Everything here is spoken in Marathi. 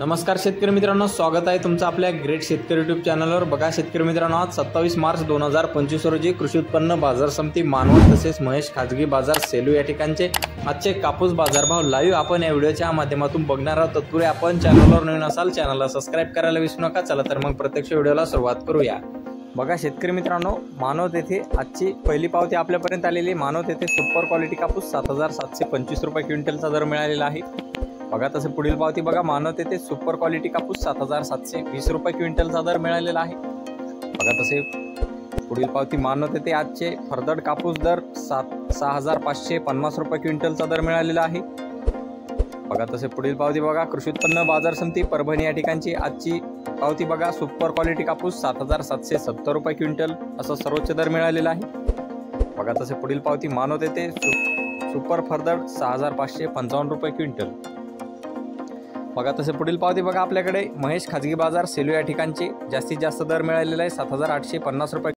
नमस्कार शेतकरी मित्रांनो, स्वागत आहे तुमचं आपल्या ग्रेट शेतकरी यूट्यूब चॅनलवर। बघा शेतकरी मित्रांनो, आज 27 मार्च 2025 रोजी कृषी उत्पन्न बाजार समिती मानवत तसेच महेश खाजगी बाजार सेलू या ठिकाणचे आजचे कापूस बाजारभाव लाईव्ह आपण या व्हिडिओच्या माध्यमातून बघणार आहोत। तत्पूर्वी आपण चॅनलवर नवीन असाल चॅनलला सबस्क्राइब करायला विसरू नका। चला तर मग प्रत्यक्ष व्हिडिओला सुरुवात करूया। बघा शेतकरी मित्रांनो, मानवत येथे आजची पहिली पावती आपल्यापर्यंत आलेली। मानवत येथे सुपर क्वालिटी कापूस 7725 रुपये क्विंटलचा दर मिळालेला आहे। बघा तसे पुढील पावती बघा, मानवत येथे सुपर क्वालिटी कापूस 7720 रुपये क्विंटलचा दर मिळालेला आहे। बघा तसे पुढील पावती मानवत येथे आजचे फरदड कापूस दर 6550 रुपये क्विंटलचा दर मिळालेला आहे। बघा तसे पुढील पावती बघा, कृषी उत्पन्न बाजार समिती परभणी या ठिकाणची आजची पावती बघा, सुपर क्वालिटी कापूस 7770 रुपये क्विंटल असा सर्वोच्च दर मिळालेला आहे। बघा तसे पुढील पावती मानवत येथे सुपर फरदड 6555 रुपये क्विंटल। बघा तसे पुढील पावती बघा, आपल्याकडे महेश खाजगी बाजार सेलू या ठिकाणचे जास्तीत जास्त दर मिळालेला आहे 7850 रुपये